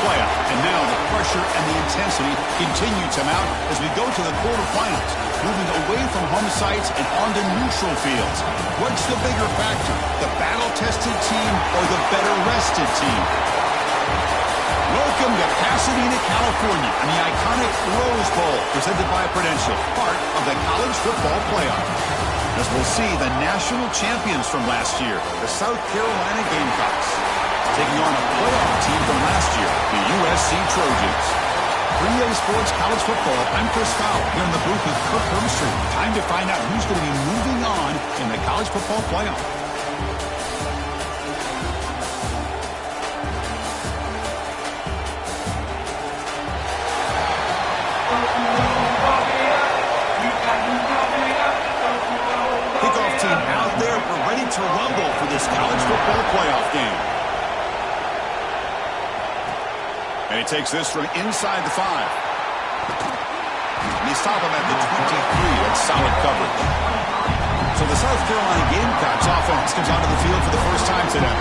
playoff. And now the pressure and the intensity continue to mount as we go to the quarterfinals, moving away from home sites and onto neutral fields. What's the bigger factor, the battle-tested team or the better-rested team? Welcome to Pasadena, California, and the iconic Rose Bowl, presented by Prudential, part of the college football playoff. As we'll see the national champions from last year, the South Carolina Gamecocks, taking on a playoff team from last year, the USC Trojans. For EA Sports College Football, I'm Chris Fowler, here in the booth with Kirk Herbstreit. Time to find out who's going to be moving on in the college football playoff. Kickoff team out there. We're ready to rumble for this college football playoff game. And he takes this from inside the 5. And they stop him at the 23. That's solid coverage. So the South Carolina Gamecocks offense comes onto the field for the first time today.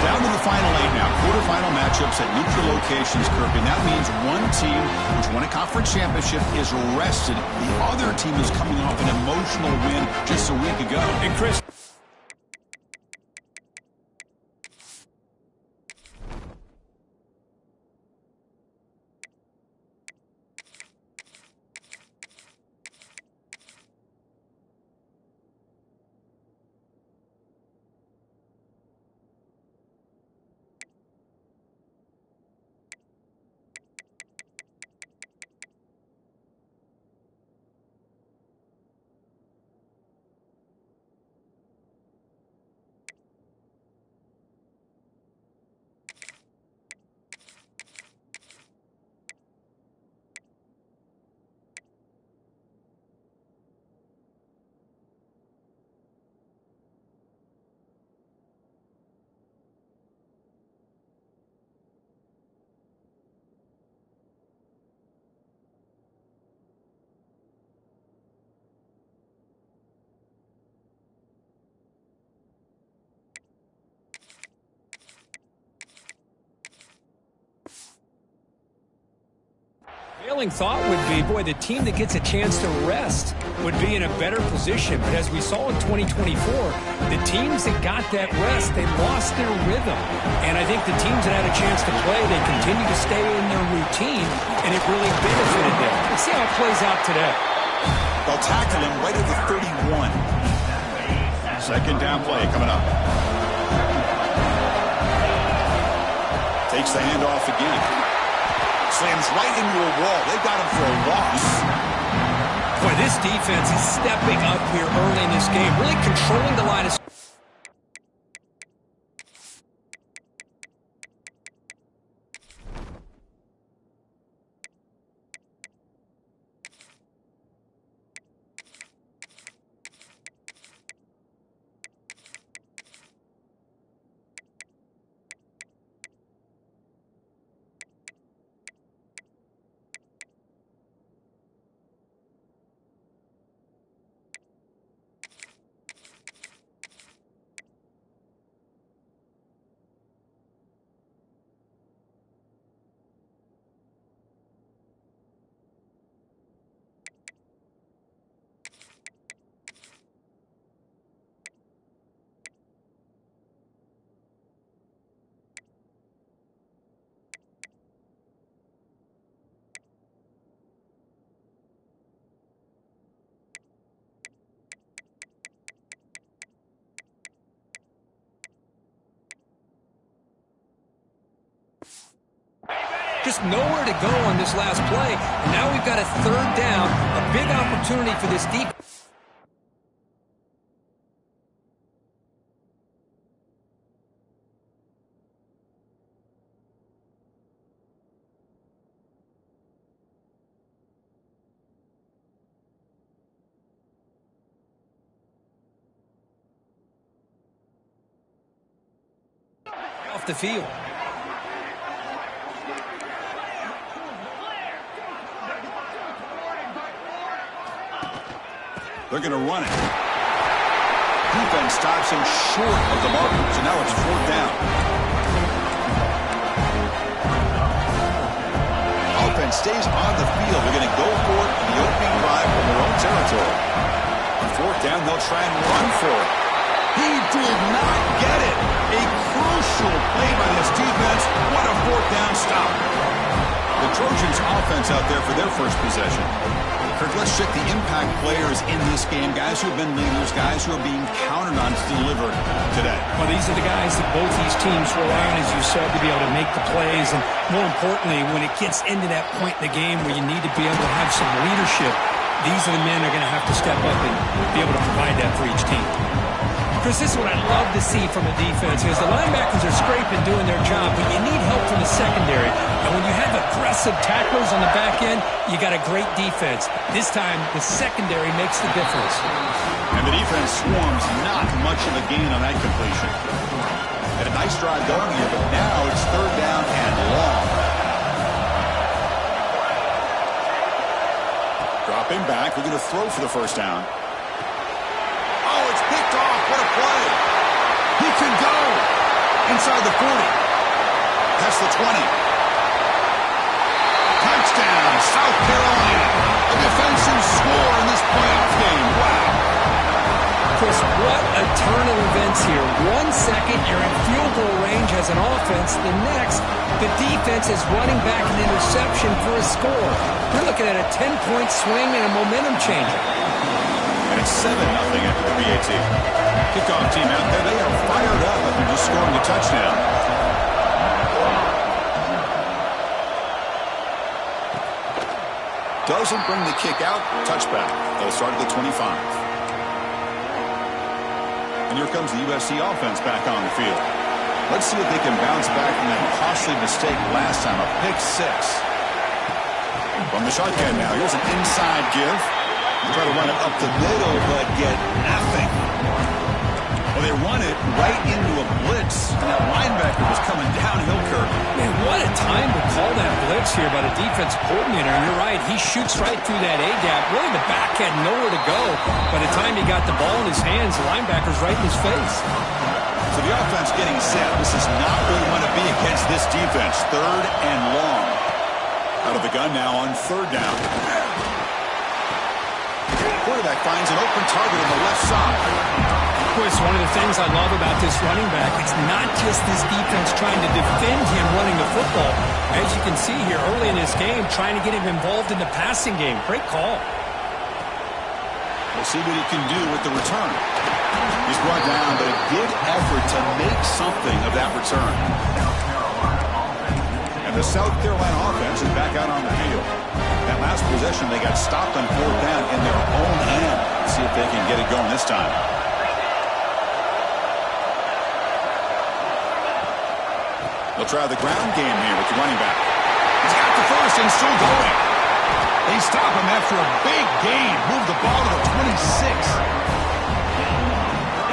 Down to the final 8 now. Quarterfinal matchups at neutral locations, Kirk. And that means one team which won a conference championship is rested. The other team is coming off an emotional win just a week ago. And Chris... Prevailing thought would be, boy, the team that gets a chance to rest would be in a better position. But as we saw in 2024, the teams that got that rest, they lost their rhythm. And I think the teams that had a chance to play, they continue to stay in their routine, and it really benefited them. Let's see how it plays out today. They'll tackle him right at the 31. Second down play coming up. Takes the handoff again. Slams right into a wall. They got him for a loss. Boy, this defense is stepping up here early in this game, really controlling the line of... Just nowhere to go on this last play. And now we've got a third down, a big opportunity for this defense. Off the field. They're going to run it. Defense stops him short of the marker, so now it's fourth down. defense stays on the field, they're going to go for it in the opening drive from their own territory. On fourth down, they'll try and run for it. He did not get it. A crucial play by this defense. What a fourth down stop. The Trojans offense out there for their first possession. Kirk, let's check the impact players in this game. Guys who have been leaders, guys who are being counted on to deliver today. Well, these are the guys that both these teams rely on, as you said, to be able to make the plays. And more importantly, when it gets into that point in the game where you need to be able to have some leadership, these are the men that are going to have to step up and be able to provide that for each team. Chris, this is what I love to see from a defense, is the linebackers are scraping, doing their job, but you need help from the secondary. And when you have aggressive tacklers on the back end, you got a great defense. This time, the secondary makes the difference. And the defense swarms not much of a gain on that completion. Had a nice drive going here, but now it's third down and long. Dropping back, we're going to throw for the first down. Oh, it's picked off. What a play. He can go inside the 40. Past the 20. Touchdown, South Carolina. A defensive score in this playoff game. Wow. Chris, what a turn of events here. 1 second, you're in field goal range as an offense. The next, the defense is running back an interception for a score. You're looking at a 10-point swing and a momentum changer. And it's 7-0 after the PAT. Kickoff team out there, they are fired up after just scoring a touchdown. Doesn't bring the kick out. Touchback. They'll start at the 25. And here comes the USC offense back on the field. Let's see if they can bounce back from that costly mistake last time, a pick six. From the shotgun now, here's an inside give. Try to run it up the middle, but get nothing. Well, they run it right into a blitz, and that linebacker was coming downhill, Kirk. Man, what a time to call that blitz here by the defensive coordinator. And you're right, he shoots right through that A-gap. Really, the back had nowhere to go. By the time he got the ball in his hands, the linebacker's right in his face. So the offense getting set. This is not where you want to be against this defense. Third and long. Out of the gun now on third down. Quarterback finds an open target on the left side. Chris, one of the things I love about this running back, it's not just this defense trying to defend him running the football. As you can see here early in this game, trying to get him involved in the passing game. Great call. We'll see what he can do with the return. He's brought down, but a good effort to make something of that return. And the South Carolina offense is back out on the field. That last possession, they got stopped on fourth down in their own end. Let's see if they can get it going this time. They'll try the ground game here with the running back. He's got the first and still going. They stop him after a big gain. Move the ball to the 26.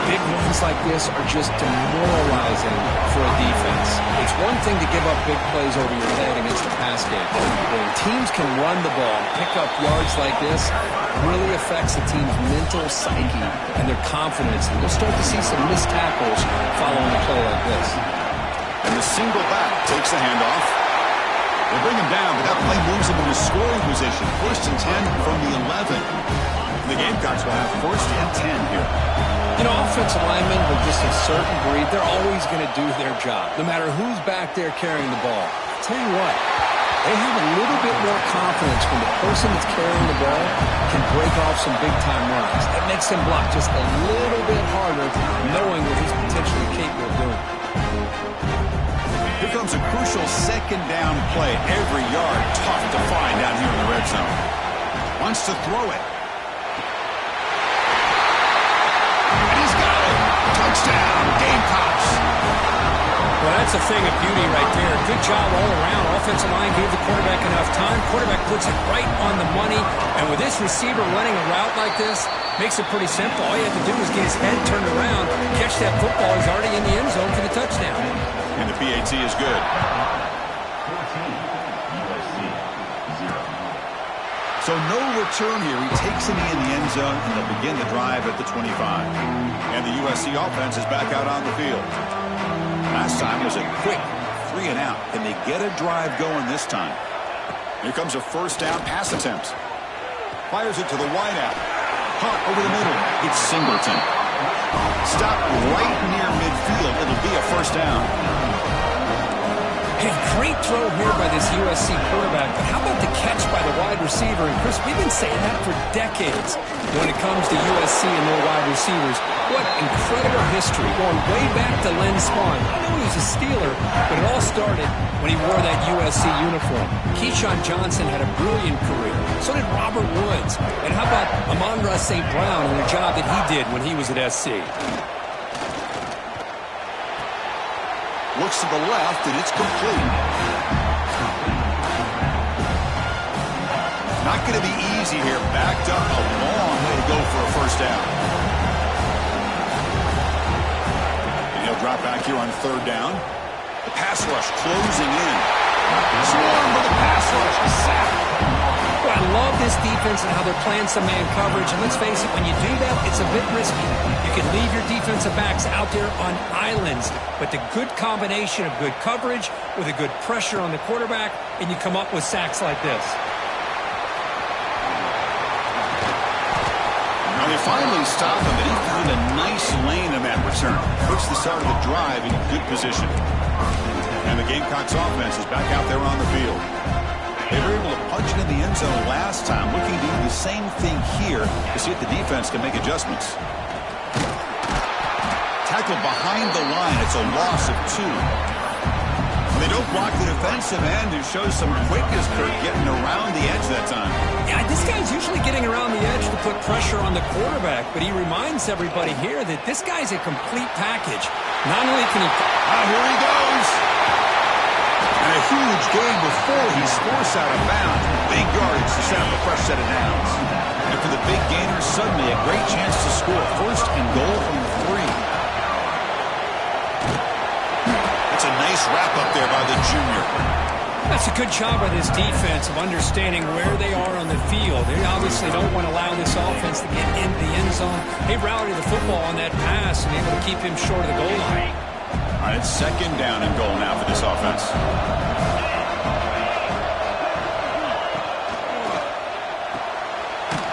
Big runs like this are just demoralizing for a defense. It's one thing to give up big plays over your head against a pass game. When teams can run the ball and pick up yards like this, it really affects the team's mental psyche and their confidence. And you'll start to see some missed tackles following a play like this. And the single back takes the handoff. They bring him down, but that play moves him into scoring position. First and 10 from the 11. The Gamecocks will have first and 10 here. You know, offensive linemen are just a certain breed. They're always going to do their job, no matter who's back there carrying the ball. I'll tell you what, they have a little bit more confidence when the person that's carrying the ball can break off some big-time runs. That makes them block just a little bit harder, knowing what he's potentially capable of doing. Here comes a crucial second down play. Every yard tough to find down here in the red zone. Wants to throw it. Touchdown, Gamecocks. Well, that's a thing of beauty right there. Good job all around. Offensive line gave the quarterback enough time. Quarterback puts it right on the money. And with this receiver running a route like this, makes it pretty simple. All you have to do is get his head turned around, catch that football. He's already in the end zone for the touchdown. And the PAT is good. So no return here. He takes it in the end zone, and they'll begin the drive at the 25. And the USC offense is back out on the field. Last time was a quick 3 and out. Can they get a drive going this time? Here comes a first down pass attempt. Fires it to the wideout. Hunt over the middle. It's Singleton. Stop right near midfield. It'll be a first down. Hey, great throw here by this USC quarterback, but how about the catch by the wide receiver? And Chris, we've been saying that for decades when it comes to USC and their wide receivers. What incredible history, going way back to Len Spawn. I know he was a Steeler, but it all started when he wore that USC uniform. Keyshawn Johnson had a brilliant career. So did Robert Woods. And how about Amon-Ra St. Brown and the job that he did when he was at SC? Looks to the left, and it's complete. Not going to be easy here. Backed up a long way to go for a first down. And he'll drop back here on third down. The pass rush closing in. Swarm with the pass rush. A sack. Well, I love this defense and how they're playing some man coverage. And let's face it, when you do that, it's a bit risky. You can leave your defensive backs out there on islands. But the good combination of good coverage with a good pressure on the quarterback, and you come up with sacks like this. Now they finally stop him, but he found a nice lane in that return. Puts the start of the drive in good position. And the Gamecocks offense is back out there on the field. They were able to punch it in the end zone last time, looking to do the same thing here to see if the defense can make adjustments. Tackle behind the line. It's a loss of 2. They don't block the defensive end, who shows some quickness, Kurt, getting around the edge that time. Yeah, this guy's usually getting around the edge to put pressure on the quarterback, but he reminds everybody here that this guy's a complete package. Not only can he... here he goes. And a huge gain before he's forced out of bounds. Big yardage to set up a fresh set of downs. And for the big gainer, suddenly a great chance to score. First and goal from the 3. That's a nice wrap-up there by the junior. That's a good job by this defense of understanding where they are on the field. They obviously don't want to allow this offense to get into the end zone. They rallied the football on that pass and able to keep him short of the goal line. All right, it's second down and goal now for this offense.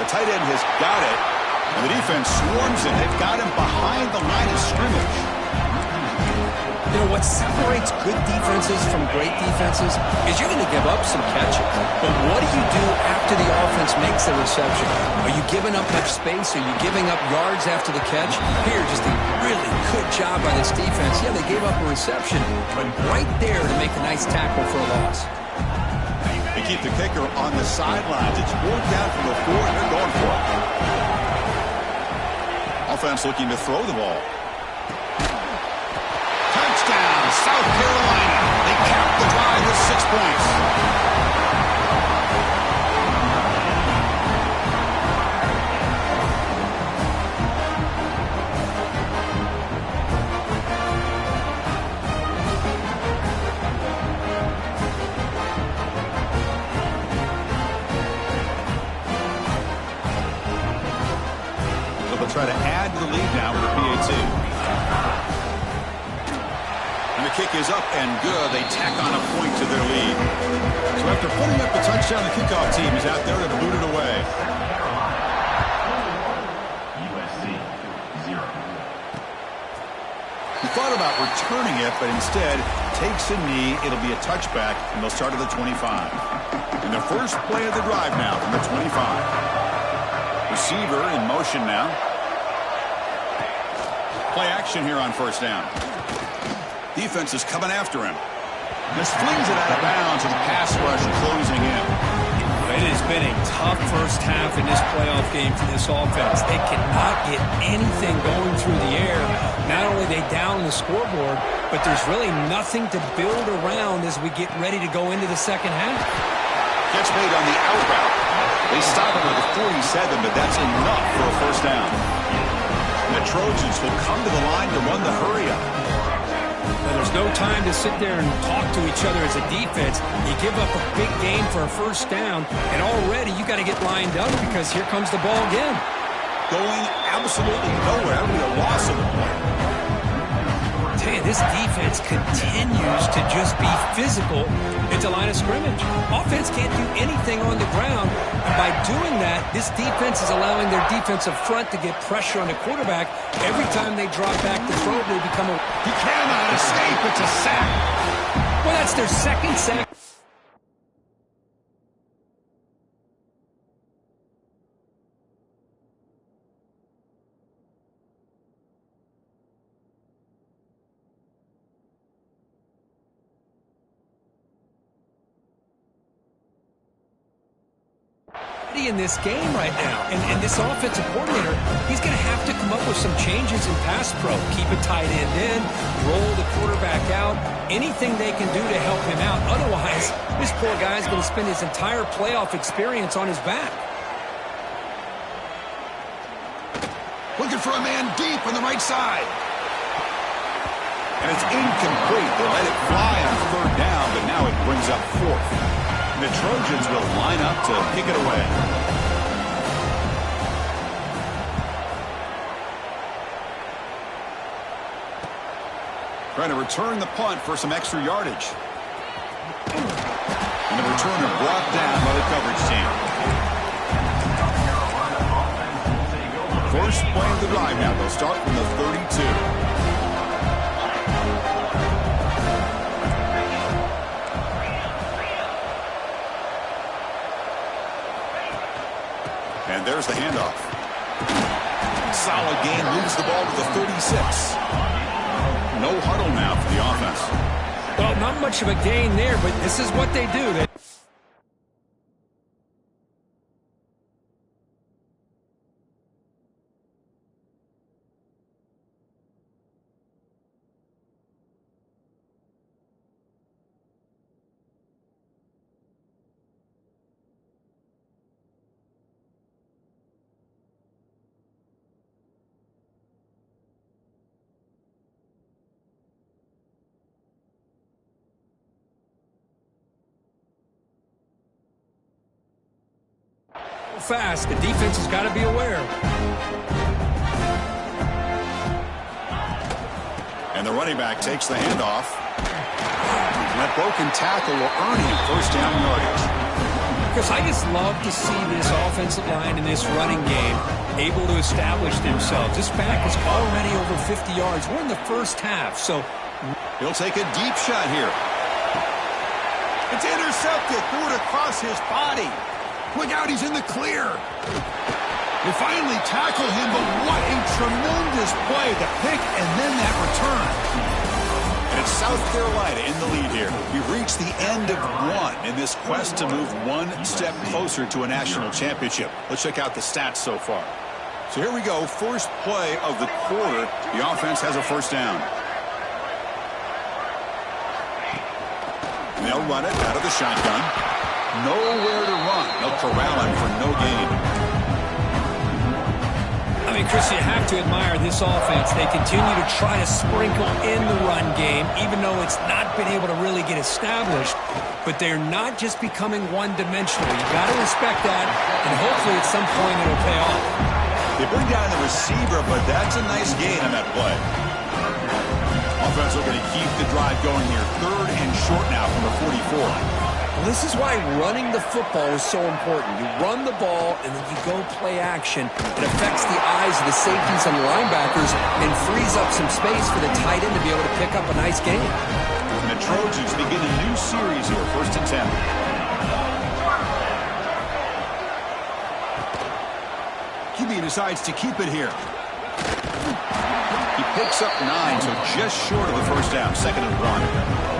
The tight end has got it, and the defense swarms it. They've got him behind the line of scrimmage. You know, what separates good defenses from great defenses is you're going to give up some catches. But what do you do after the offense makes the reception? Are you giving up much space? Are you giving up yards after the catch? Here, just a really good job by this defense. Yeah, they gave up a reception, but right there to make a nice tackle for a loss. They keep the kicker on the sidelines. It's 4th down from the 4, and they're going for it. Offense looking to throw the ball. Touchdown, South Carolina. They cap the drive with 6 points. So they'll try to add to the lead now with a PAT. And the kick is up and good. They tack on a point to their lead. So after putting up the touchdown, the kickoff team is out there to boot it away. He thought about returning it, but instead takes a knee. It'll be a touchback, and they'll start at the 25. And the first play of the drive now from the 25. Receiver in motion now. Play action here on first down. Defense is coming after him. Just flings it out of bounds, and the pass rush closing in. It has been a tough first half in this playoff game for this offense. They cannot get anything going through the air. Not only are they down the scoreboard, but there's really nothing to build around as we get ready to go into the second half. Catch made on the out route. They stop him at the 47, but that's enough for a first down. And the Trojans will come to the line to run the hurry-up. Now, there's no time to sit there and talk to each other as a defense. You give up a big gain for a first down, and already you got to get lined up because here comes the ball again. Going absolutely nowhere. That'll be a loss of the play. Tell you, this defense continues to just be physical at the line of scrimmage. Offense can't do anything on the ground, and by doing that, this defense is allowing their defensive front to get pressure on the quarterback. Every time they drop back to throw, they become a... He cannot escape. It's a sack. Well, that's their second sack. In this game right now, and this offensive coordinator, he's going to have to come up with some changes in pass pro. Keep a tight end in, roll the quarterback out, anything they can do to help him out. Otherwise, this poor guy's going to spend his entire playoff experience on his back. Looking for a man deep on the right side. And it's incomplete. They let it fly on third down, but now it brings up fourth. The Trojans will line up to kick it away. Trying to return the punt for some extra yardage. And the returner brought down by the coverage team. First play of the drive now. They'll start from the 32. And there's the handoff. Solid gain, moves the ball to the 36. No huddle now for the offense. Well, not much of a gain there, but this is what they do. Fast. The defense has got to be aware. And the running back takes the handoff. And that broken tackle will earn him first down yardage. Because I just love to see this offensive line in this running game able to establish themselves. This back is already over 50 yards. We're in the first half, so... He'll take a deep shot here. It's intercepted. Threw it across his body. Look out, he's in the clear. They finally tackle him, but what a tremendous play. The pick and then that return. And it's South Carolina in the lead here. We've reached the end of one in this quest to move one step closer to a national championship. Let's check out the stats so far. So here we go. First play of the quarter. The offense has a first down. And they'll run it out of the shotgun. Nowhere to run. They'll corral him for no gain. I mean, Chris, you have to admire this offense. They continue to try to sprinkle in the run game, even though it's not been able to really get established. But they're not just becoming one-dimensional. You got to respect that, and hopefully at some point it'll pay off. They bring down the receiver, but that's a nice gain on that play. Offense looking to keep the drive going here. Third and short now from the 44. Well, this is why running the football is so important. You run the ball, and then you go play action. It affects the eyes of the safeties and linebackers and frees up some space for the tight end to be able to pick up a nice game. And the Trojans begin a new series here, 1st and 10. QB decides to keep it here. He picks up 9, so just short of the first down, 2nd and 1.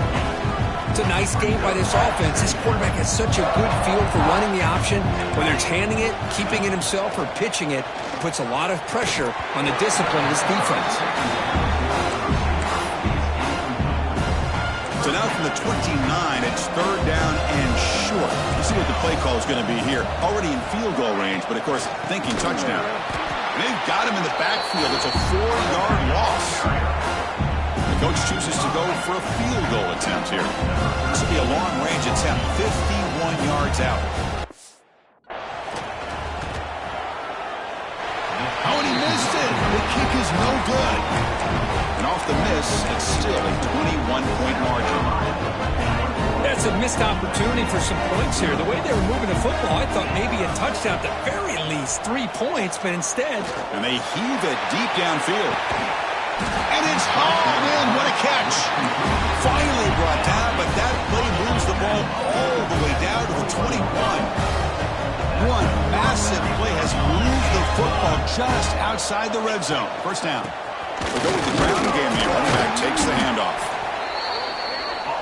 It's a nice game by this offense. This quarterback has such a good feel for running the option. Whether it's handing it, keeping it himself, or pitching it, puts a lot of pressure on the discipline of this defense. So now from the 29, it's 3rd down and short. You see what the play call is going to be here. Already in field goal range, but of course, thinking touchdown. And they've got him in the backfield. It's a 4-yard loss. Coach chooses to go for a field goal attempt here. This will be a long-range attempt, 51 yards out. Oh, and he missed it. The kick is no good. And off the miss, it's still a 21-point margin. That's a missed opportunity for some points here. The way they were moving the football, I thought maybe a touchdown at the very least, 3 points, but instead... And they heave it deep downfield. And it's hauled in. What a catch. Finally brought down, but that play moves the ball all the way down to the 21. One massive play has moved the football just outside the red zone. First down. We'll go with the ground game here. Running back takes the handoff.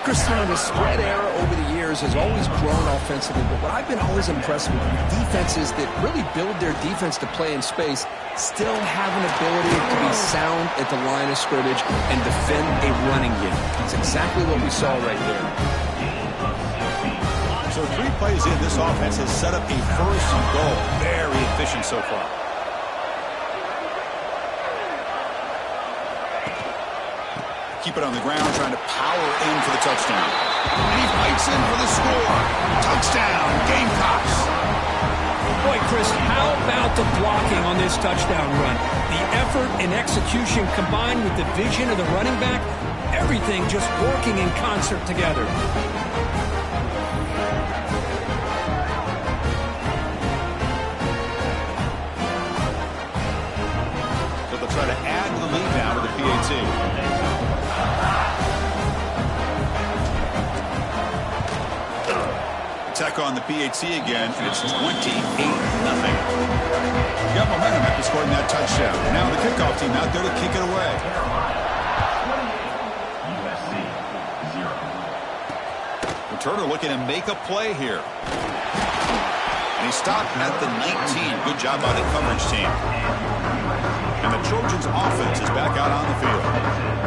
Christian, the spread era over the years has always grown offensively, but what I've been always impressed with defenses that really build their defense to play in space still have an ability to be sound at the line of scrimmage and defend a running game. That's exactly what we saw right there. So 3 plays in, this offense has set up a first and goal. Very efficient so far. Keep it on the ground, trying to power in for the touchdown. And he fights in for the score. Touchdown, Gamecocks. Boy, Chris, how about the blocking on this touchdown run? The effort and execution combined with the vision of the running back, everything just working in concert together. So they'll try to add to the lead now with the PAT. Attack on the PAT again, and it's 28-0. Got momentum after scoring that touchdown. Now the kickoff team out there to kick it away. Returner looking to make a play here. And he stopped at the 19. Good job by the coverage team. And the Trojans' offense is back out on the field.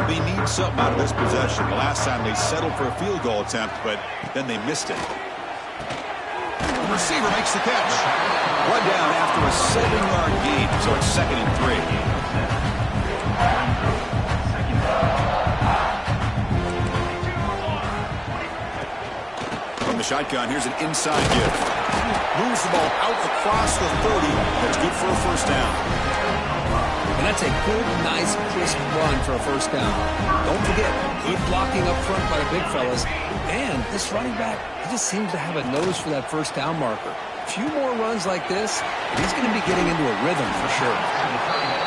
They need something out of this possession. The last time they settled for a field goal attempt, but then they missed it. The receiver makes the catch. Run down after a 7-yard gain, so it's 2nd and 3. From the shotgun, here's an inside give. Moves the ball out across the 30. That's good for a first down. And that's a good, nice, crisp run for a first down. Don't forget, good blocking up front by the big fellas. And this running back, he just seems to have a nose for that first down marker. A few more runs like this, and he's going to be getting into a rhythm for sure.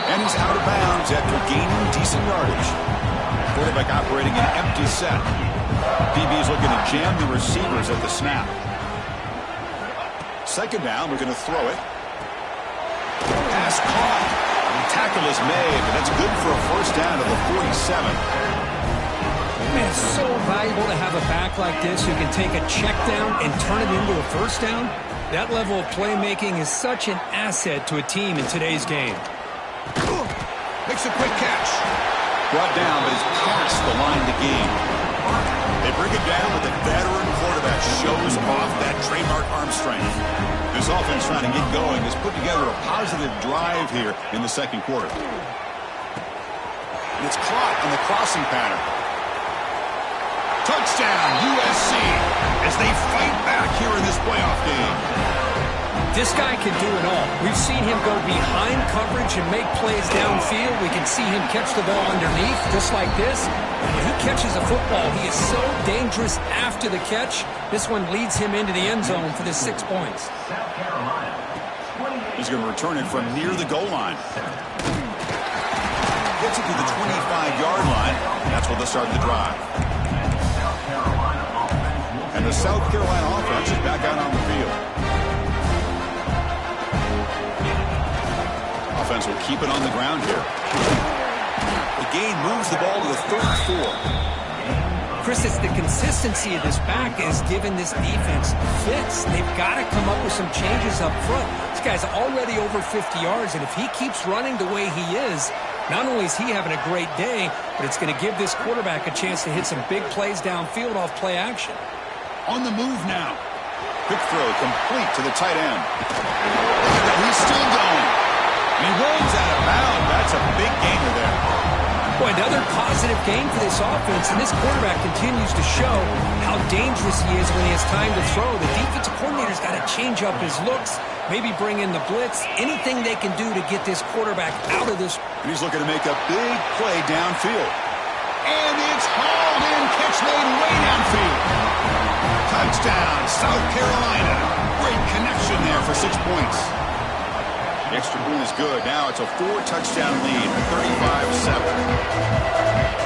And he's out of bounds after gaining decent yardage. Quarterback operating an empty set. DB is looking to jam the receivers at the snap. Second down, we're going to throw it. Pass caught. Tackle is made, but that's good for a first down to the 47. Man, it's so valuable to have a back like this who can take a check down and turn it into a first down. That level of playmaking is such an asset to a team in today's game. Makes a quick catch. Brought down, but he's past the line to gain. They bring it down, but the veteran quarterback shows off that trademark arm strength. This offense trying to get going has put together a positive drive here in the second quarter. And it's caught on the crossing pattern. Touchdown, USC, as they fight back here in this playoff game. This guy can do it all. We've seen him go behind coverage and make plays downfield. We can see him catch the ball underneath, just like this. When he catches a football, he is so dangerous after the catch. This one leads him into the end zone for the 6 points. He's going to return it from near the goal line. Gets it to the 25-yard line. That's where they'll start the drive. And the South Carolina offense is back out on the field. Offense will keep it on the ground here. The gain moves the ball to the 34. Chris, it's the consistency of this back is giving this defense fits. They've got to come up with some changes up front. This guy's already over 50 yards, and if he keeps running the way he is, not only is he having a great day, but it's going to give this quarterback a chance to hit some big plays downfield off play action. On the move now. Quick throw complete to the tight end. He's still going. He rolls out of bounds. That's a big gainer there. Boy, another positive game for this offense, and this quarterback continues to show how dangerous he is when he has time to throw. The defensive coordinator's got to change up his looks, maybe bring in the blitz, anything they can do to get this quarterback out of this. And he's looking to make a big play downfield. And it's hauled in, catch made way downfield. Touchdown, South Carolina. Great connection there for 6 points. The extra point is good. Now it's a 4-touchdown lead, 35-7.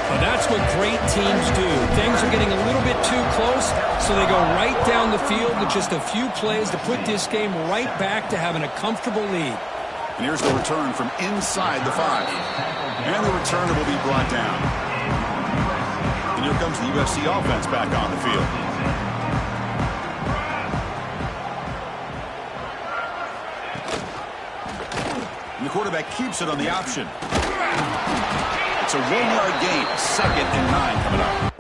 Well, that's what great teams do. Things are getting a little bit too close, so they go right down the field with just a few plays to put this game right back to having a comfortable lead. And here's the return from inside the 5. And the returner will be brought down. And here comes the USC offense back on the field. And the quarterback keeps it on the option. It's a 1-yard gain, 2nd and 9 coming up.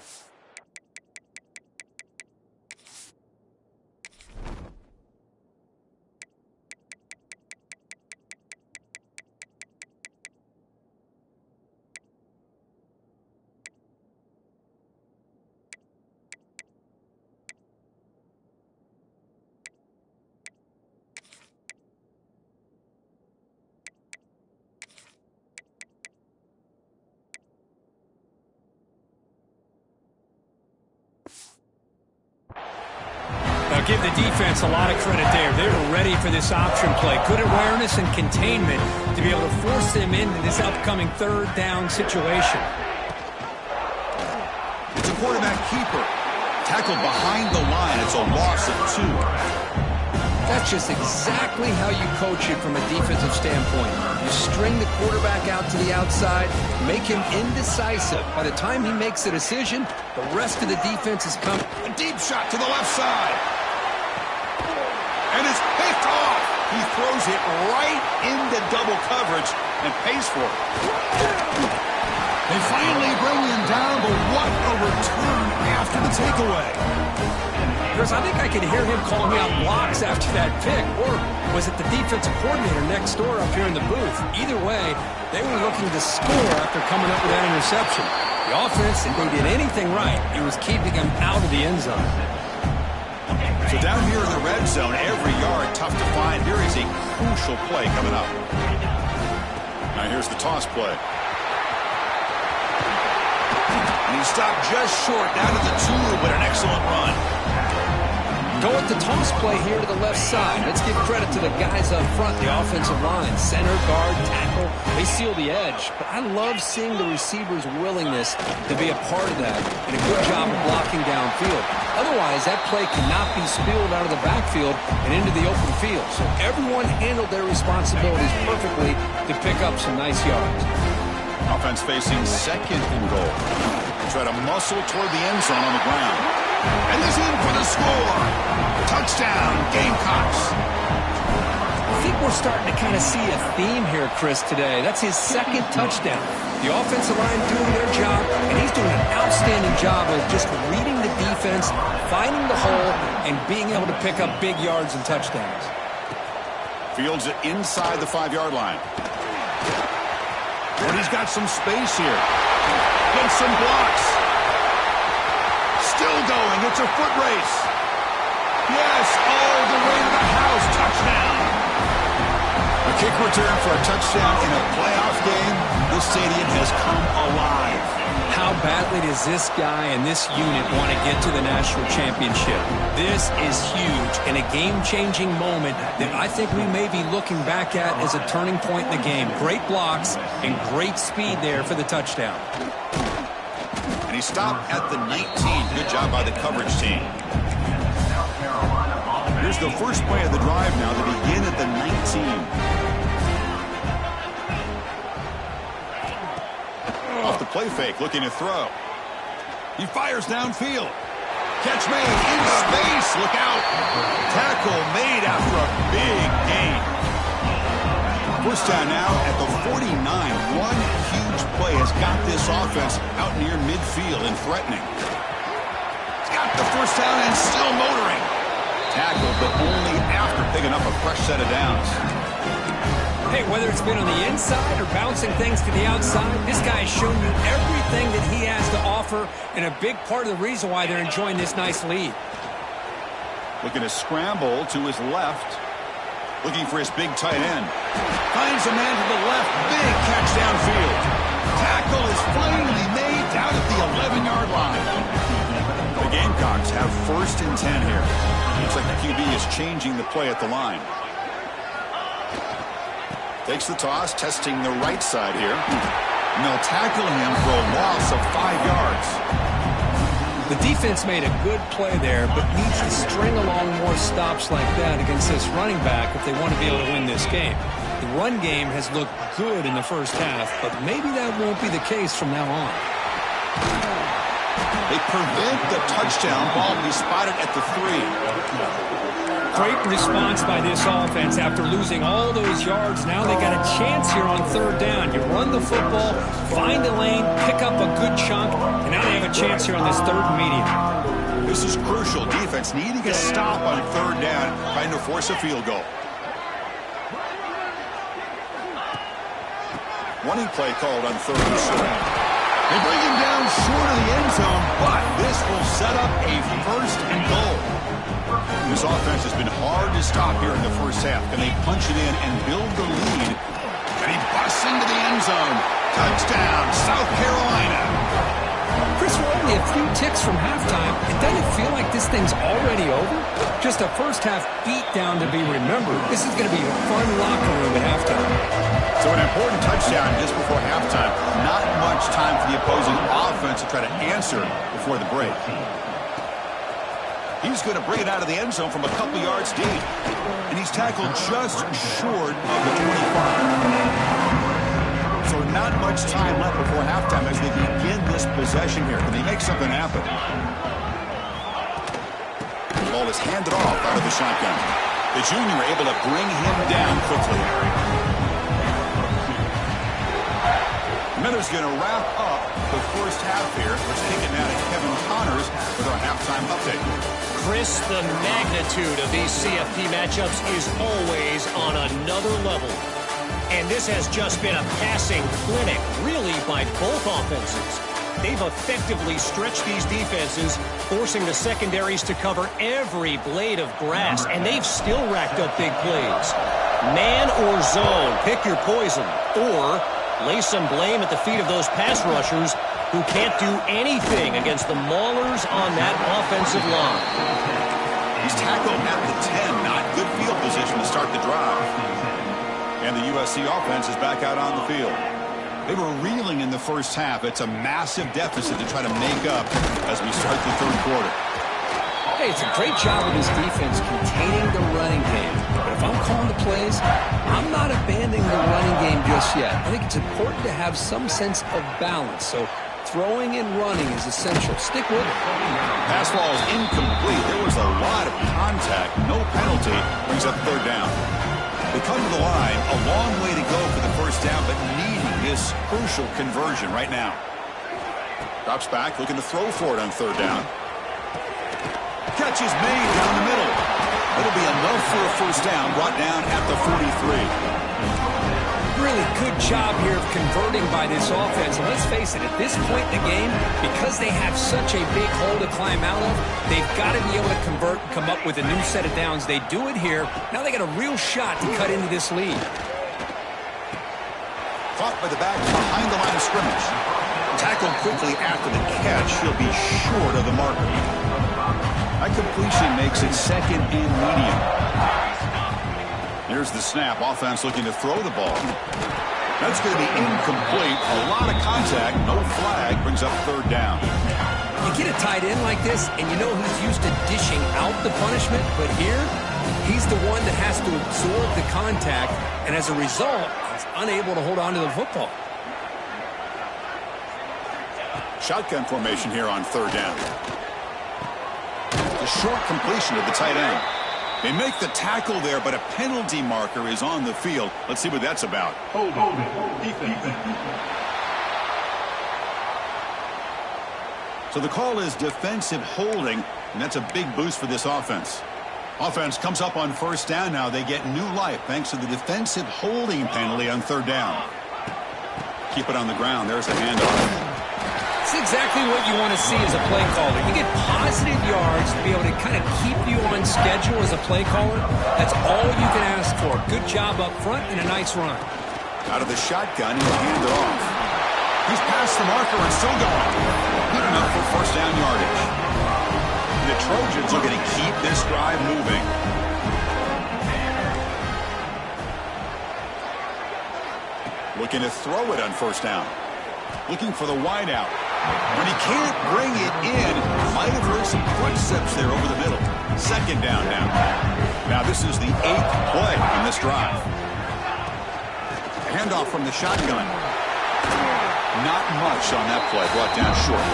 I'll give the defense a lot of credit there. They were ready for this option play. Good awareness and containment to be able to force them into this upcoming 3rd down situation. It's a quarterback keeper. Tackled behind the line. It's a loss of 2. That's just exactly how you coach it from a defensive standpoint. You string the quarterback out to the outside, make him indecisive. By the time he makes a decision, the rest of the defense is coming. A deep shot to the left side. And it's picked off. He throws it right into double coverage and pays for it. They finally bring him down, but what a return after the takeaway. Chris, I think I could hear him calling out blocks after that pick. Or was it the defensive coordinator next door up here in the booth? Either way, they were looking to score after coming up with that interception. The offense, if they did anything right, it was keeping him out of the end zone. So down here in the red zone, every yard tough to find. Here is a crucial play coming up. Now here's the toss play. And he stopped just short, down to the 2, but an excellent run. Go with the toss play here to the left side. Let's give credit to the guys up front, the offensive line. Center, guard, tackle, they seal the edge. But I love seeing the receiver's willingness to be a part of that and a good job of blocking downfield. Otherwise, that play cannot be spilled out of the backfield and into the open field. So everyone handled their responsibilities perfectly to pick up some nice yards. Offense facing 2nd and goal. Try to muscle toward the end zone on the ground. And he's in for the score. Touchdown, Gamecocks. I think we're starting to kind of see a theme here, Chris, today. That's his 2nd touchdown. The offensive line doing their job, and he's doing an outstanding job of just reading the defense, finding the hole, and being able to pick up big yards and touchdowns. Fields it inside the 5-yard line. But he's got some space here. Gets some blocks. Still going. It's a foot race. Yes, all the way to the house. Touchdown. A kick return for a touchdown in a playoff game. This stadium has come alive. How badly does this guy and this unit want to get to the national championship? This is huge and a game-changing moment that I think we may be looking back at as a turning point in the game. Great blocks and great speed there for the touchdown. And he stopped at the 19. Good job by the coverage team. Here's the first play of the drive now. They begin at the 19. Off the play fake, looking to throw. He fires downfield. Catch made in space. Look out. Tackle made after a big gain. First down now at the 49. One huge play has got this offense out near midfield and threatening. He's got the first down and still motoring. Tackled, but only after picking up a fresh set of downs. Hey, whether it's been on the inside or bouncing things to the outside, this guy has shown you everything that he has to offer, and a big part of the reason why they're enjoying this nice lead. Looking to scramble to his left. Looking for his big tight end. Finds a man to the left. Big catch downfield. Tackle is finally made down at the 11-yard line. The Gamecocks have 1st and 10 here. Looks like the QB is changing the play at the line. Takes the toss, testing the right side here. And they'll tackle him for a loss of 5 yards. The defense made a good play there, but needs to string along more stops like that against this running back if they want to be able to win this game. The run game has looked good in the first half, but maybe that won't be the case from now on. They prevent the touchdown. Ball will be spotted at the 3. Great response by this offense after losing all those yards. Now they got a chance here on 3rd down. You run the football, find a lane, pick up a good chunk, and now they have a chance here on this 3rd and medium. This is crucial. Defense needing a stop on 3rd down, trying to force a field goal. Running play called on 3rd and short. They bring him down short of the end zone, but this will set up a 1st and goal. This offense has been hard to stop here in the first half. Can they punch it in and build the lead? And he busts into the end zone. Touchdown, South Carolina. Chris, we're only a few ticks from halftime. It doesn't feel like this thing's already over. Just a first half beatdown to be remembered. This is going to be a fun locker room at halftime. So an important touchdown just before halftime. Not much time for the opposing offense to try to answer before the break. He's going to bring it out of the end zone from a couple yards deep. And he's tackled just short of the 25. So not much time left before halftime as they begin this possession here. Can they make something happen? The ball is handed off out of the shotgun. The junior able to bring him down quickly. Miller's going to wrap up the first half here. Let's take it now to Kevin Connors with our halftime update. Chris, the magnitude of these CFP matchups is always on another level. And this has just been a passing clinic, really, by both offenses. They've effectively stretched these defenses, forcing the secondaries to cover every blade of grass, and they've still racked up big plays. Man or zone, pick your poison, or lay some blame at the feet of those pass rushers who can't do anything against the maulers on that offensive line. He's tackled at the 10. Not good field position to start the drive. And the USC offense is back out on the field. They were reeling in the first half. It's a massive deficit to try to make up as we start the 3rd quarter. Hey, it's a great job of this defense containing the running game. But if I'm calling the plays, I'm not abandoning the running game just yet. I think it's important to have some sense of balance. So throwing and running is essential. Stick with it. Pass ball is incomplete. There was a lot of contact. No penalty. Brings up 3rd down. They come to the line. A long way to go for the first down, but needing this crucial conversion right now. Drops back, looking to throw for it on 3rd down. Catch is made down the middle. It'll be enough for a first down, brought down at the 43. Really good job here of converting by this offense. And let's face it, at this point in the game, because they have such a big hole to climb out of, they've got to be able to convert and come up with a new set of downs. They do it here. Now they got a real shot to cut into this lead. Caught by the back behind the line of scrimmage. Tackled quickly after the catch. He'll be short of the marker. That completion makes it 2nd and medium. Here's the snap. Offense looking to throw the ball. That's going to be incomplete. A lot of contact. No flag. Brings up 3rd down. You get a tight end like this, and you know he's used to dishing out the punishment. But here, he's the one that has to absorb the contact. And as a result, he's unable to hold on to the football. Shotgun formation here on 3rd down. The short completion of the tight end. They make the tackle there, but a penalty marker is on the field. Let's see what that's about. So the call is defensive holding, and that's a big boost for this offense. Offense comes up on first down now. They get new life thanks to the defensive holding penalty on third down. Keep it on the ground. There's a handoff. It's exactly what you want to see as a play caller. You get positive yards to be able to kind of keep you on schedule as a play caller. That's all you can ask for. Good job up front and a nice run. Out of the shotgun, he'll hand it off. He's past the marker and still going. Good enough for first down yardage. The Trojans are going to keep this drive moving. Looking to throw it on first down. Looking for the wideout. When he can't bring it in, might have heard some footsteps there over the middle. Second down now. Now this is the 8th play on this drive. A handoff from the shotgun. Not much on that play. Brought down short.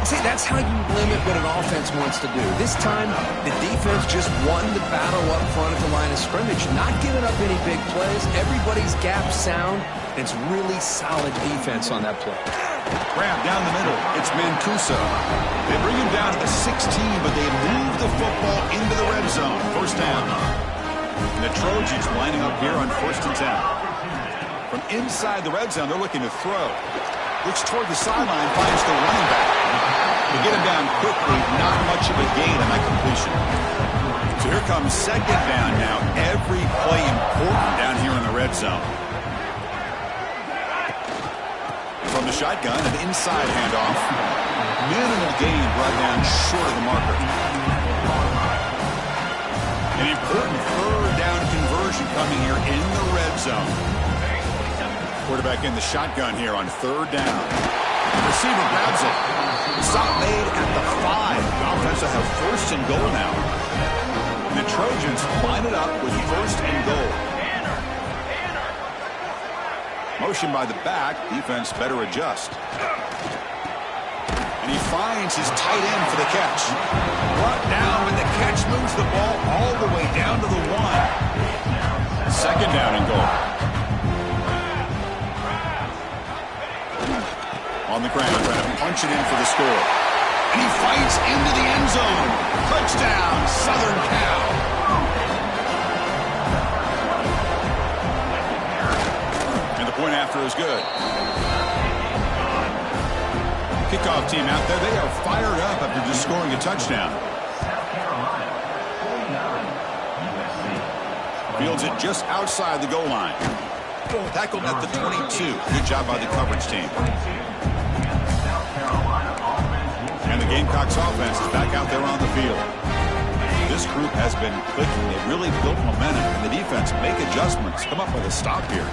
See, that's how you limit what an offense wants to do. This time, the defense just won the battle up front at the line of scrimmage, not giving up any big plays. Everybody's gap sound. It's really solid defense on that play. Grab down the middle. It's Mancuso. They bring him down to the 16, but they move the football into the red zone. First down. And the Trojans lining up here on 1st and 10. From inside the red zone, they're looking to throw. Looks toward the sideline, finds the running back. They get him down quickly, not much of a gain on that completion. So here comes second down now. Every play important down here in the red zone. From the shotgun, an inside handoff. Minimal gain brought down short of the marker. An important third down conversion coming here in the red zone. Quarterback in the shotgun here on third down. The receiver grabs it. Stop made at the 5. The offense will have 1st and goal now. And the Trojans line it up with 1st and goal. Motion by the back. Defense better adjust. And he finds his tight end for the catch. Brought down, and the catch moves the ball all the way down to the 1. Second down and goal. On the ground, trying to punch it in for the score. And he fights into the end zone. Touchdown, Southern Cal. And the point after is good. Kickoff team out there, they are fired up after just scoring a touchdown. Fields it just outside the goal line. Tackled at the 22. Good job by the coverage team. And the Gamecocks offense is back out there on the field. This group has been clicking. They've really built momentum. And the defense make adjustments. Come up with a stop here.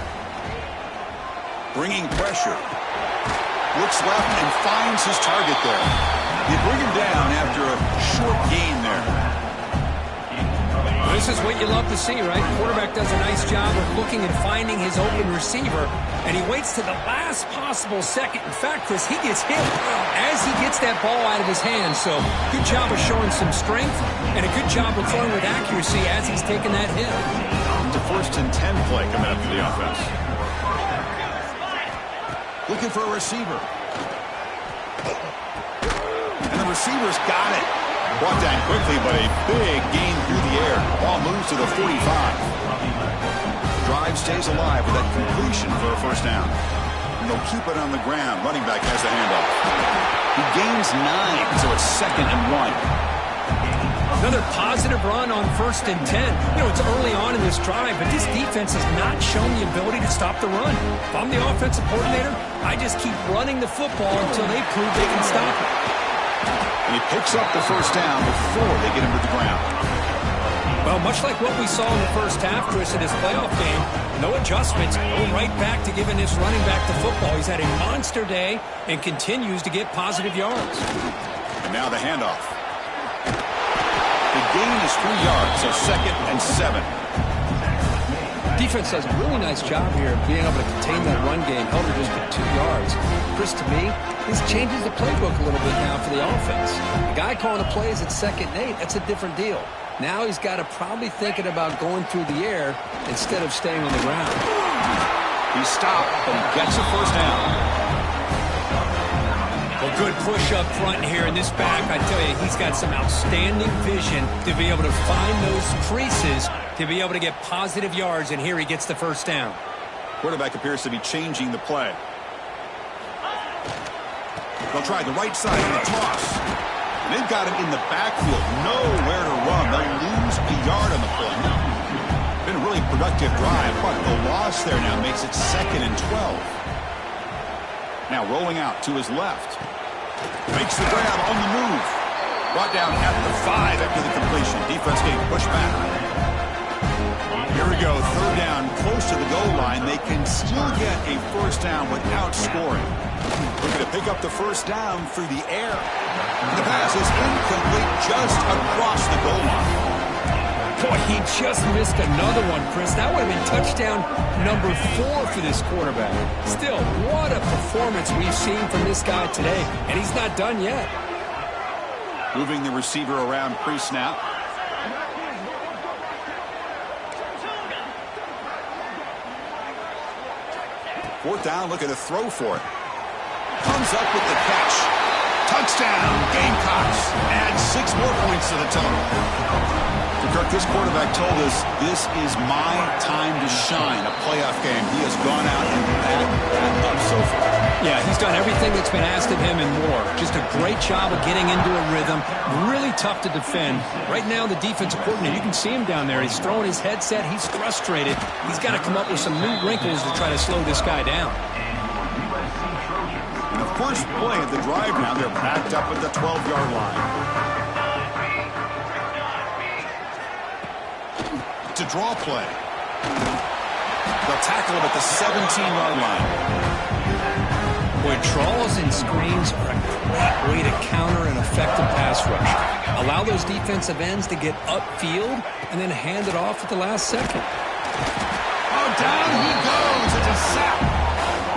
Bringing pressure. Looks left and finds his target there. They bring him down after a short gain there. This is what you love to see, right? Quarterback does a nice job of looking and finding his open receiver, and he waits to the last possible second. In fact, Chris, he gets hit as he gets that ball out of his hands. So good job of showing some strength and a good job of throwing with accuracy as he's taking that hit. It's a 1st and 10 play coming up for the offense. Looking for a receiver. And the receiver's got it. Brought down quickly, but a big gain through the air. Ball moves to the 45. Drive stays alive with that completion for a first down. And they'll keep it on the ground. Running back has the handoff. He gains 9, so it's 2nd and 1. Another positive run on 1st and 10. You know, it's early on in this drive, but this defense has not shown the ability to stop the run. If I'm the offensive coordinator, I just keep running the football until they prove they can stop it. And he picks up the first down before they get him to the ground. Well, much like what we saw in the first half, Chris, in this playoff game, no adjustments, go right back to giving this running back the football. He's had a monster day and continues to get positive yards. And now the handoff. The gain is 3 yards, so 2nd and 7. Defense does a really nice job here of being able to contain that run game. Held it just for 2 yards. Chris, to me, this changes the playbook a little bit now for the offense. The guy calling the plays at 2nd and 8, that's a different deal. Now he's got to probably thinking about going through the air instead of staying on the ground. He stopped, but he gets a first down. Well, good push up front here in this back. I tell you, he's got some outstanding vision to be able to find those creases, to be able to get positive yards, and here he gets the first down. Quarterback appears to be changing the play. They'll try the right side in the toss. And they've got him in the backfield. Nowhere to run. They'll lose a yard on the play. Been a really productive drive, but the loss there now makes it 2nd and 12. Now rolling out to his left. Makes the grab on the move. Brought down at the 5 after the completion. Defense getting pushed back. Here we go. 3rd down, close to the goal line. They can still get a first down without scoring. Looking to pick up the first down through the air. The pass is incomplete just across the goal line. Boy, he just missed another one, Chris. That would have been touchdown number 4 for this quarterback. Still, what a performance we've seen from this guy today, and he's not done yet. Moving the receiver around pre-snap. Fourth down, looking to throw for it. Comes up with the catch. Touchdown, Gamecocks. Add 6 more points to the total. Kirk, this quarterback told us this is my time to shine, a playoff game. He has gone out and backed that up so far. Yeah, he's done everything that's been asked of him and more. Just a great job of getting into a rhythm. Really tough to defend. Right now, the defensive coordinator, you can see him down there. He's throwing his headset. He's frustrated. He's got to come up with some new wrinkles to try to slow this guy down. And the first play of the drive now, they're backed up at the 12-yard line. To draw play. They'll tackle him at the 17-yard line. Boy, draws and screens are a great way to counter an effective pass rush. Allow those defensive ends to get upfield and then hand it off at the last second. Oh, down he goes. It's a sack.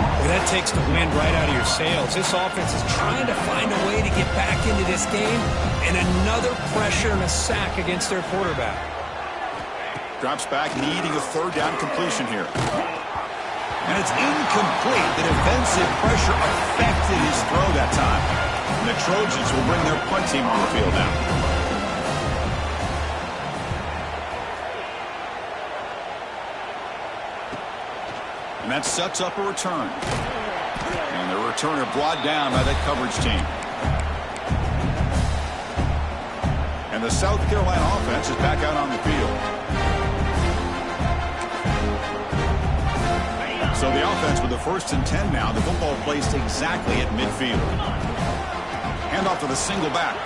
Well, that takes the wind right out of your sails. This offense is trying to find a way to get back into this game, and another pressure and a sack against their quarterback. Drops back, needing a 3rd down completion here. And it's incomplete. The defensive pressure affected his throw that time. And the Trojans will bring their punt team on the field now. And that sets up a return. And the returner brought down by that coverage team. And the South Carolina offense is back out on the field. So the offense with the 1st and 10 now. The football placed exactly at midfield. Handoff to the single back.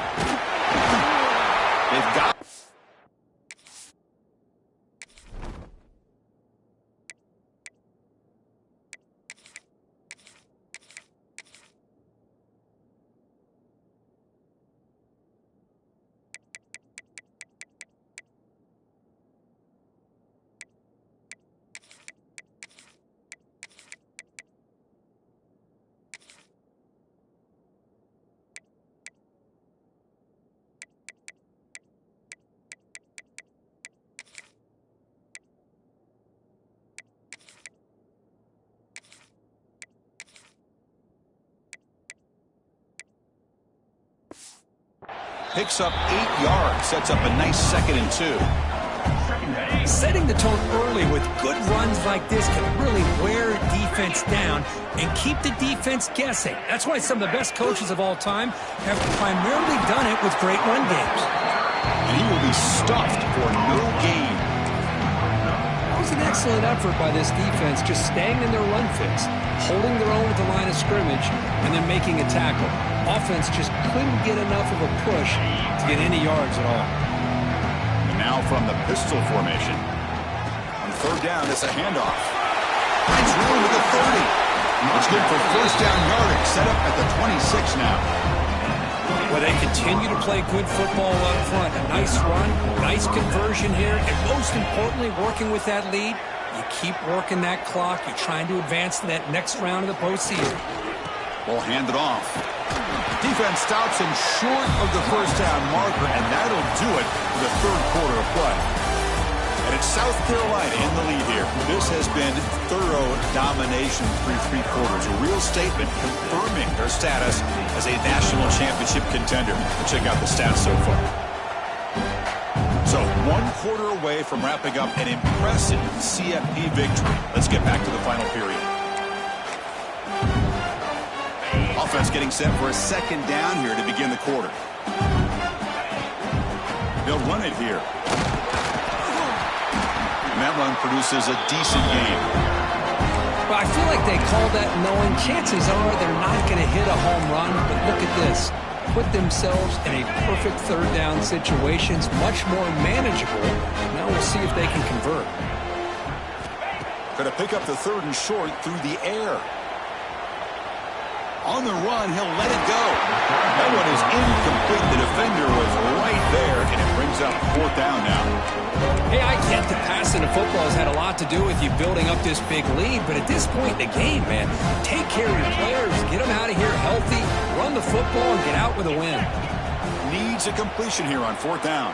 They've got... Picks up 8 yards, sets up a nice 2nd and 2. Setting the tone early with good runs like this can really wear a defense down and keep the defense guessing. That's why some of the best coaches of all time have primarily done it with great run games. And he will be stuffed for no gain. That was an excellent effort by this defense, just staying in their run fits, holding their own at the line of scrimmage, and then making a tackle. Offense just couldn't get enough of a push to get any yards at all. And now from the pistol formation. On 3rd down, it's a handoff. Finds room at the 30. It's good for first down yardage. Set up at the 26 now. Well, they continue to play good football up front. A nice run, nice conversion here, and most importantly, working with that lead. You keep working that clock. You're trying to advance to that next round of the postseason. Ball handed off. Defense stops him short of the first down marker, and that'll do it for the 3rd quarter of play. And it's South Carolina in the lead here. This has been thorough domination through 3 quarters. A real statement confirming their status as a national championship contender. Check out the stats so far. So 1 quarter away from wrapping up an impressive CFP victory. Let's get back to the final period. Offense getting set for a 2nd down here to begin the quarter. They'll run it here. And that run produces a decent gain. Well, I feel like they call that knowing chances are they're not going to hit a home run, but look at this. Put themselves in a perfect 3rd down situations, much more manageable. Now we'll see if they can convert. Going to pick up the 3rd and short through the air. On the run, he'll let it go. That one is incomplete. The defender was right there, and it brings up 4th down now. Hey, I get the passing of football has had a lot to do with you building up this big lead, but at this point in the game, man, take care of your players, get them out of here healthy, run the football, and get out with a win. Needs a completion here on 4th down.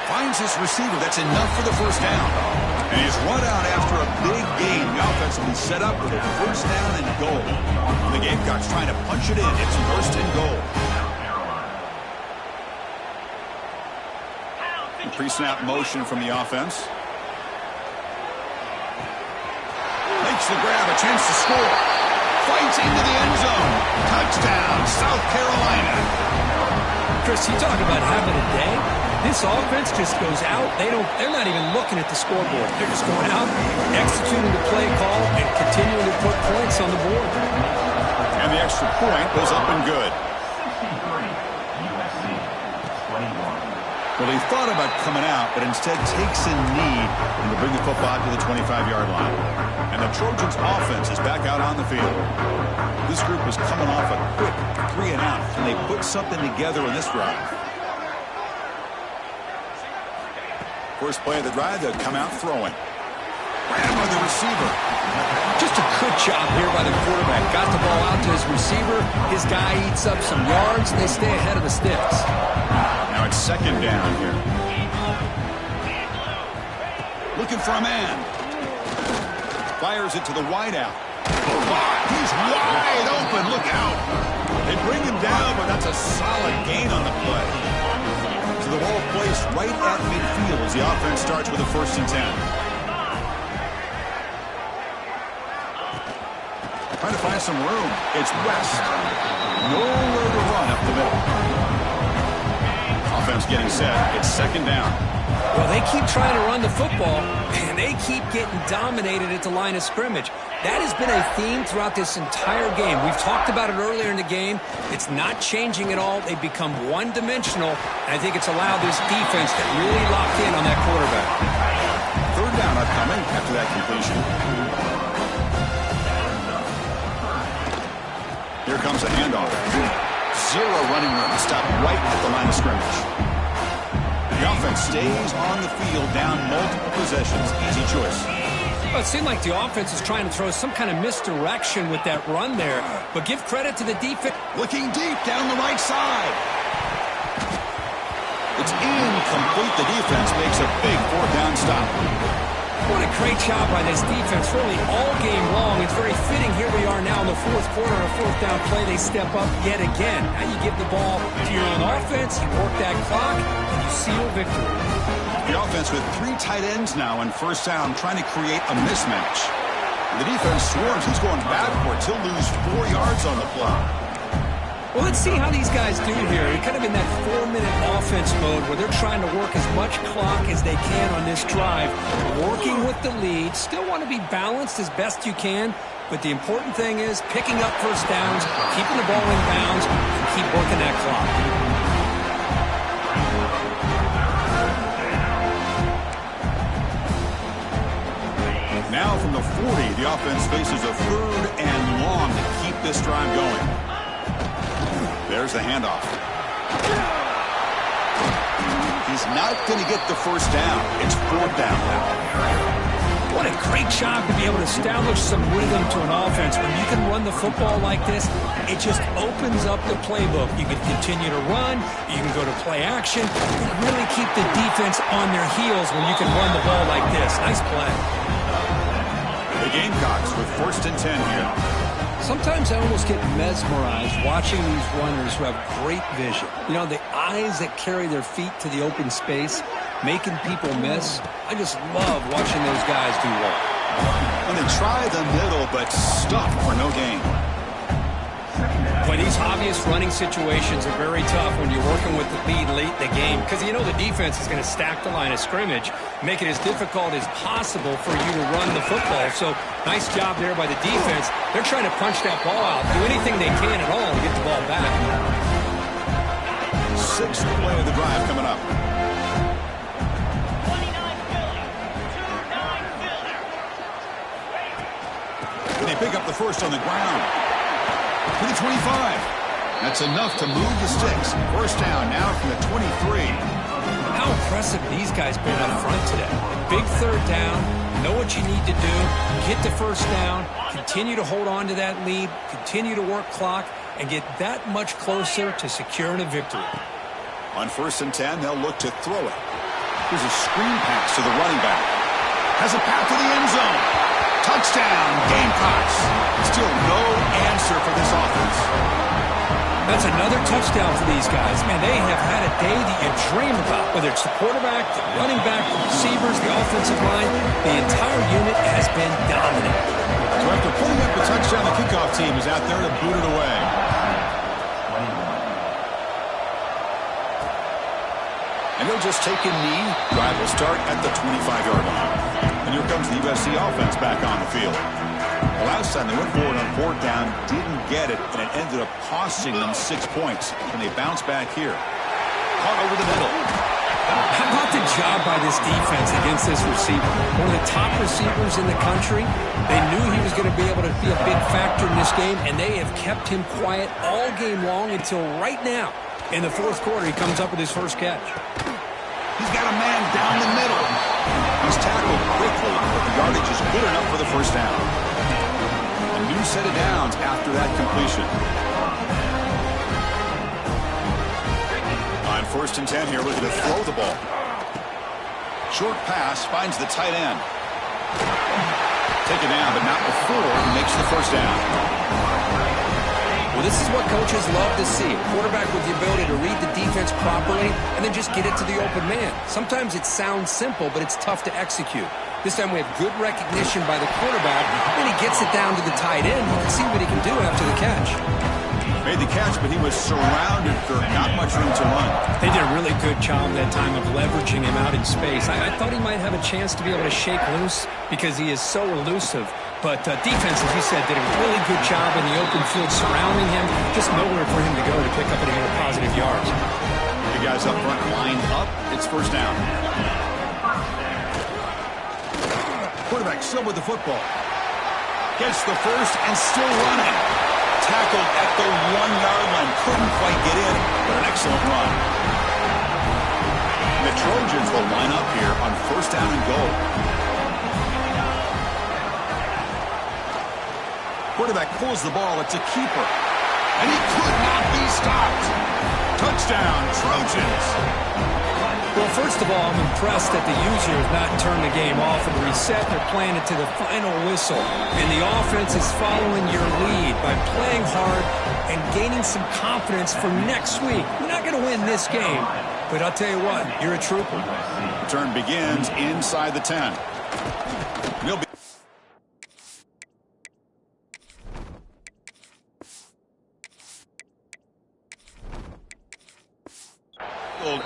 Finds his receiver. That's enough for the 1st down. And he's run out after a big gain. The offense will be set up with a 1st down and goal. The Gamecocks trying to punch it in. It's 1st and goal. Pre-snap motion from the offense. Makes the grab, a chance to score. Fights into the end zone. Touchdown, South Carolina. Chris, you talk about having a day. This offense just goes out. They're not even looking at the scoreboard. They're just going out, executing the play call, and continuing to put points on the board. And the extra point goes up and good. Well, he thought about coming out, but instead takes a knee and will bring the football to the 25-yard line. And the Trojans' offense is back out on the field. This group was coming off a quick 3 and out, and they put something together in this drive. First play of the drive, they'll come out throwing. Ran by the receiver. Just a good job here by the quarterback. Got the ball out to his receiver. His guy eats up some yards, and they stay ahead of the sticks. Now it's 2nd down here. Looking for a man. Fires it to the wideout. He's wide open. Look out. They bring him down, but that's a solid gain on the play. So the ball placed right at midfield as the offense starts with a 1st and 10. Trying to find some room. It's West. Nowhere to run up the middle. Offense getting set. It's 2nd down. Well, they keep trying to run the football, and they keep getting dominated at the line of scrimmage. That has been a theme throughout this entire game. We've talked about it earlier in the game. It's not changing at all. They've become one-dimensional, and I think it's allowed this defense to really lock in on that quarterback. 3rd down upcoming after that completion. Here comes a handoff. 0 running room. Stop right at the line of scrimmage. The offense stays on the field down multiple possessions. Easy choice. Well, it seemed like the offense is trying to throw some kind of misdirection with that run there. But give credit to the defense. Looking deep down the right side. It's incomplete. The defense makes a big 4th down stop. What a great job by this defense, really all game long. It's very fitting. Here we are now in the 4th quarter, a 4th down play. They step up yet again. Now you give the ball to your own offense, you work that clock, and you seal victory. The offense with 3 tight ends now on 1st down, trying to create a mismatch. The defense swarms. He's going backwards. He'll lose 4 yards on the play. Well, let's see how these guys do here. They're kind of in that 4-minute offense mode where they're trying to work as much clock as they can on this drive, working with the lead. Still want to be balanced as best you can, but the important thing is picking up 1st downs, keeping the ball in bounds, and keep working that clock. Now from the 40, the offense faces a 3rd and long to keep this drive going. There's the handoff. He's not going to get the 1st down. It's 4th down now. What a great job to be able to establish some rhythm to an offense. When you can run the football like this, it just opens up the playbook. You can continue to run. You can go to play action. You can really keep the defense on their heels when you can run the ball like this. Nice play. The Gamecocks with 1st and 10 here. Sometimes I almost get mesmerized watching these runners who have great vision. You know, the eyes that carry their feet to the open space, making people miss. I just love watching those guys do well. And they try the middle, but stuck for no gain. Boy, these obvious running situations are very tough when you're working with the lead late in the game because you know the defense is going to stack the line of scrimmage, make it as difficult as possible for you to run the football. So nice job there by the defense. They're trying to punch that ball out, do anything they can at all to get the ball back. 6th play of the drive coming up. They pick up the first on the ground. To the 25. That's enough to move the sticks. 1st down now from the 23. How impressive these guys been up front today. Big 3rd down. Know what you need to do. Get the 1st down. Continue to hold on to that lead. Continue to work clock and get that much closer to securing a victory. On 1st and 10, they'll look to throw it. Here's a screen pass to the running back. Has a path to the end zone. Touchdown, Gamecocks. Still no answer for this offense. That's another touchdown for these guys. Man, they have had a day that you dream about. Whether it's the quarterback, the running back, the receivers, the offensive line, the entire unit has been dominant. So after putting up the touchdown, the kickoff team is out there to boot it away. And they'll just take a knee. Drive will start at the 25-yard line. And here comes the USC offense back on the field. The last time they went forward on 4th down, didn't get it, and it ended up costing them 6 points. And they bounce back here. Caught over the middle. How about the job by this defense against this receiver? One of the top receivers in the country. They knew he was going to be able to be a big factor in this game, and they have kept him quiet all game long until right now. In the 4th quarter, he comes up with his first catch. He's got a man down the middle. He's tackled quickly, but the yardage is good enough for the 1st down. A new set of downs after that completion. On 1st and 10 here, looking to throw the ball. Short pass finds the tight end. Taken down, but not before he makes the 1st down. Well, this is what coaches love to see. A quarterback with the ability to read the defense properly and then just get it to the open man. Sometimes it sounds simple, but it's tough to execute. This time we have good recognition by the quarterback. When he gets it down to the tight end, you can see what he can do after the catch. Made the catch, but he was surrounded for not much room to run. They did a really good job that time of leveraging him out in space. I thought he might have a chance to be able to shake loose because he is so elusive. But defense, as you said, did a really good job in the open field surrounding him. Just nowhere for him to go to pick up any more positive yards. The guys up front lined up. It's 1st down. Quarterback still with the football. Gets the 1st and still running. Tackled at the 1-yard line. Couldn't quite get in, but an excellent run. The Trojans will line up here on 1st down and goal. Quarterback pulls the ball. It's a keeper. And he could not be stopped. Touchdown, Trojans. Well, first of all, I'm impressed that the user has not turned the game off and reset. They're playing it to the final whistle. And the offense is following your lead by playing hard and gaining some confidence for next week. We're not going to win this game, but I'll tell you what, you're a trooper. Turn begins inside the 10. He'll be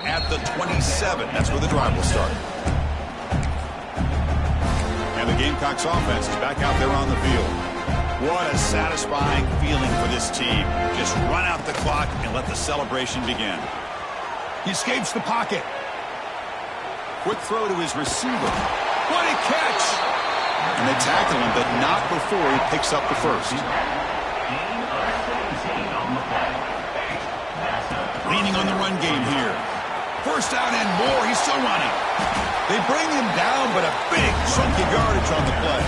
at the 27. That's where the drive will start. And the Gamecocks offense is back out there on the field. What a satisfying feeling for this team. Just run out the clock and let the celebration begin. He escapes the pocket. Quick throw to his receiver. What a catch! And they tackle him, but not before he picks up the 1st. Leaning on the run game here. 1st down and more. He's still running. They bring him down, but a big chunky yardage on the play.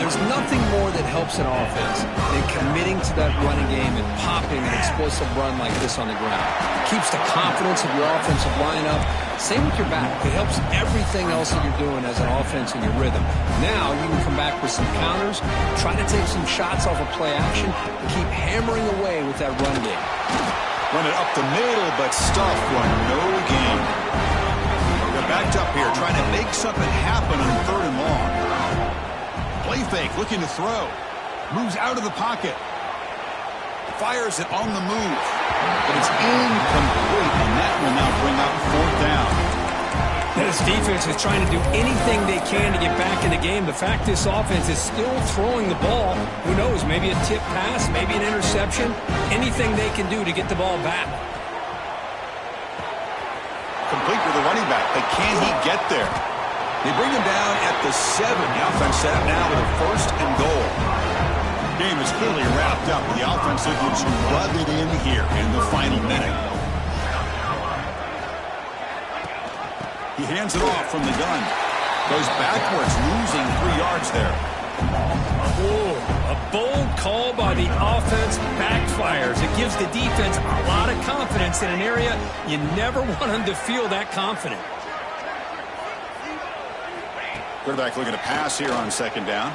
There's nothing more that helps an offense than committing to that running game and popping an explosive run like this on the ground. It keeps the confidence of your offensive line up. Same with your back. It helps everything else that you're doing as an offense in your rhythm. Now you can come back with some counters, try to take some shots off of play action, and keep hammering away with that run game. Run it up the middle, but stuffed for no gain. They're backed up here, trying to make something happen on 3rd and long. Play fake, looking to throw. Moves out of the pocket. Fires it on the move. But it's incomplete, and that will now bring up 4th down. This defense is trying to do anything they can to get back in the game. The fact this offense is still throwing the ball, who knows, maybe a tip pass, maybe an interception, anything they can do to get the ball back. Complete with the running back, but can he get there? They bring him down at the 7. The offense set up now with a 1st and goal. Game is clearly wrapped up. The offense looking to rub it in here in the final minute. He hands it off from the gun. Goes backwards, losing 3 yards there. Oh, a bold call by the offense backfires. It gives the defense a lot of confidence in an area you never want them to feel that confident. Quarterback looking to pass here on 2nd down.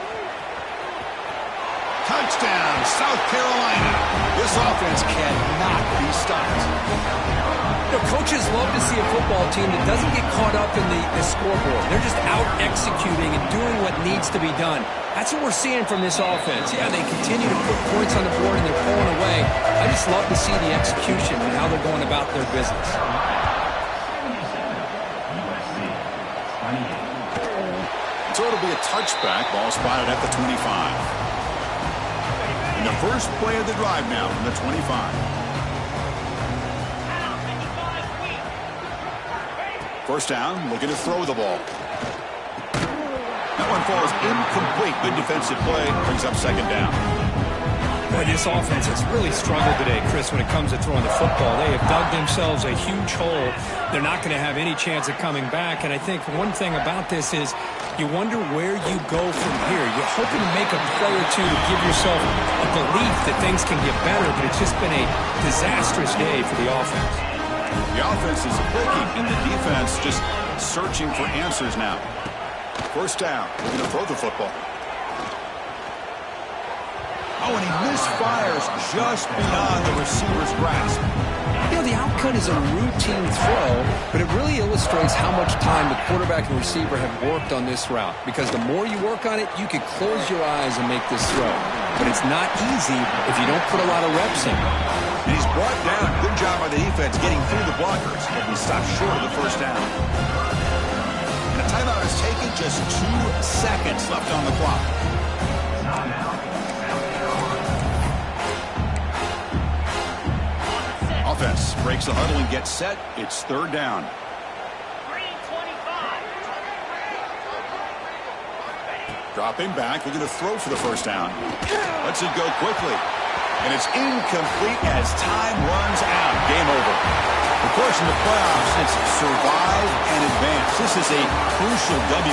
Touchdown, South Carolina. This offense cannot be stopped. You know, coaches love to see a football team that doesn't get caught up in the scoreboard. They're just out executing and doing what needs to be done. That's what we're seeing from this offense. Yeah, they continue to put points on the board and they're pulling away. I just love to see the execution and how they're going about their business. So it'll be a touchback. Ball spotted at the 25. And the first play of the drive now from the 25. First down, looking to throw the ball. That one falls incomplete. Good defensive play. Brings up 2nd down. Boy, this offense has really struggled today, Chris, when it comes to throwing the football. They have dug themselves a huge hole. They're not going to have any chance of coming back. And I think one thing about this is you wonder where you go from here. You're hoping to make a play or two to give yourself a belief that things can get better, but it's just been a disastrous day for the offense. The offense is clicking, and the defense just searching for answers now. First down, looking to throw the football. Oh, and he misfires just beyond the receiver's grasp. You know, the outcut is a routine throw, but it really illustrates how much time the quarterback and receiver have worked on this route. Because the more you work on it, you could close your eyes and make this throw. But it's not easy if you don't put a lot of reps in. And he's brought down. Good job by the defense getting through the blockers. But he stopped short of the first down. And a timeout is taken. Just 2 seconds left on the clock. Offense breaks the huddle and gets set. It's 3rd down. Dropping back, looking to throw for the first down. Lets it go quickly. And it's incomplete as time runs out. Game over. Of course, in the playoffs, it's survive and advance. This is a crucial W.